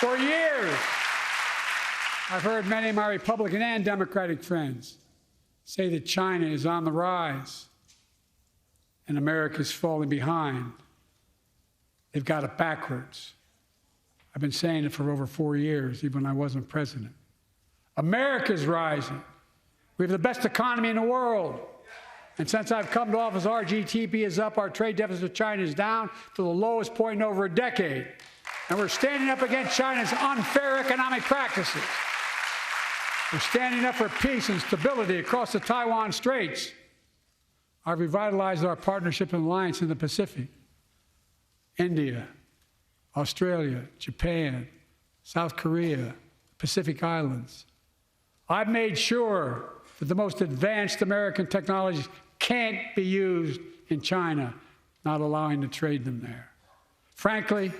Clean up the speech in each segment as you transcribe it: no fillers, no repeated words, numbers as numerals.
For years, I've heard many of my Republican and Democratic friends say that China is on the rise and America's falling behind. They've got it backwards. I've been saying it for over 4 years, even when I wasn't president. America's rising. We have the best economy in the world. And since I've come to office, our GDP is up, our trade deficit with China is down to the lowest point in over a decade. And we're standing up against China's unfair economic practices. We're standing up for peace and stability across the Taiwan Straits. I've revitalized our partnership and alliance in the Pacific. India, Australia, Japan, South Korea, Pacific Islands. I've made sure that the most advanced American technologies can't be used in China, not allowing to trade them there. Frankly,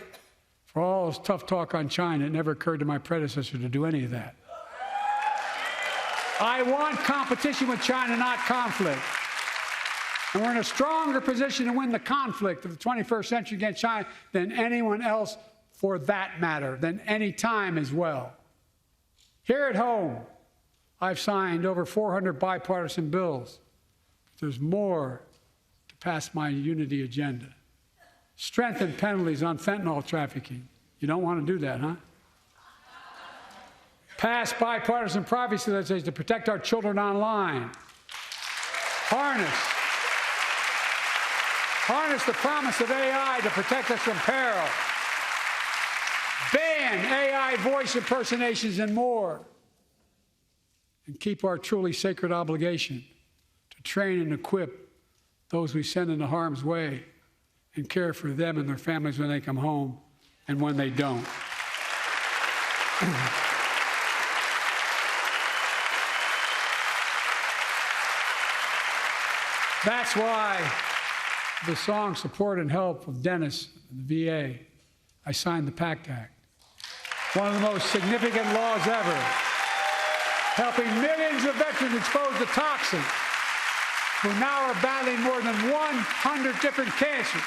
for all this tough talk on China, it never occurred to my predecessor to do any of that. I want competition with China, not conflict. And we're in a stronger position to win the conflict of the 21st century against China than anyone else, for that matter, than any time as well. Here at home, I've signed over 400 bipartisan bills. There's more to pass my unity agenda. Strengthen penalties on fentanyl trafficking. You don't want to do that, huh? Pass bipartisan privacy legislation to protect our children online. Harness the promise of AI to protect us from peril. Ban AI voice impersonations and more. And keep our truly sacred obligation to train and equip those we send into harm's way and care for them and their families when they come home and when they don't. That's why the song Support and Help of Dennis and the VA, I signed the PACT Act. One of the most significant laws ever, helping millions of veterans exposed to toxins who now are battling more than 100 different cancers.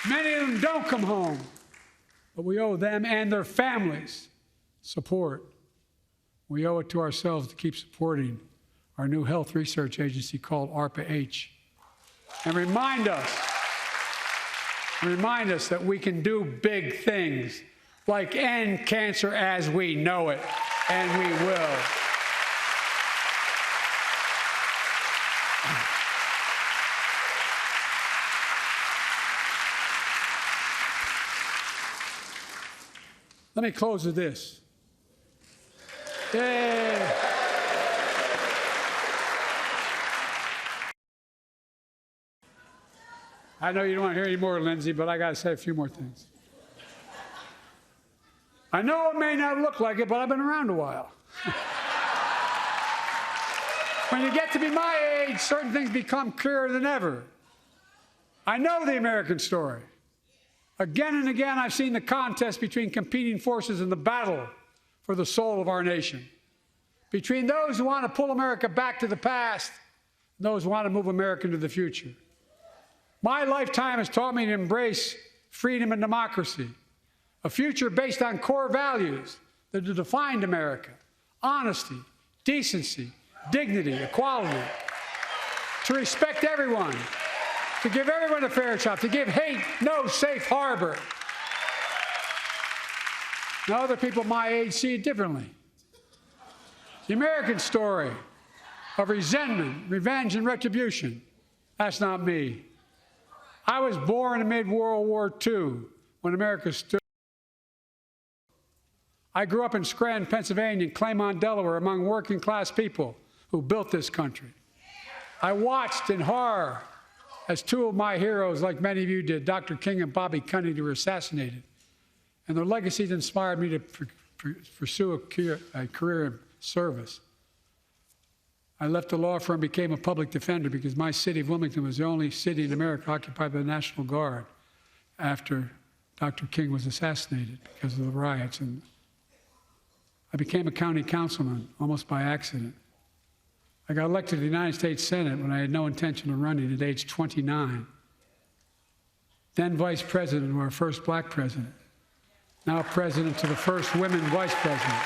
Many of them don't come home, but we owe them and their families support. We owe it to ourselves to keep supporting our new health research agency called ARPA-H, and remind us that we can do big things like end cancer as we know it, and we will. Let me close with this. Yay. I know you don't want to hear any more, Lindsay, but I got to say a few more things. I know it may not look like it, but I've been around a while. When you get to be my age, certain things become clearer than ever. I know the American story. Again and again, I've seen the contest between competing forces in the battle for the soul of our nation, between those who want to pull America back to the past and those who want to move America into the future. My lifetime has taught me to embrace freedom and democracy, a future based on core values that have defined America: honesty, decency, dignity, equality, to respect everyone, to give everyone a fair shot, to give hate no safe harbor. Now, other people my age see it differently. The American story of resentment, revenge, and retribution, that's not me. I was born amid World War II when America stood. I grew up in Scranton, Pennsylvania, and Claymont, Delaware, among working-class people who built this country. I watched in horror as two of my heroes, like many of you did, Dr. King and Bobby Kennedy, were assassinated. And their legacies inspired me to pursue a career in service. I left the law firm and became a public defender because my city of Wilmington was the only city in America occupied by the National Guard after Dr. King was assassinated because of the riots. And I became a county councilman almost by accident. I got elected to the United States Senate when I had no intention of running at age 29. Then vice president, or our first black president. now president, to the first women vice president.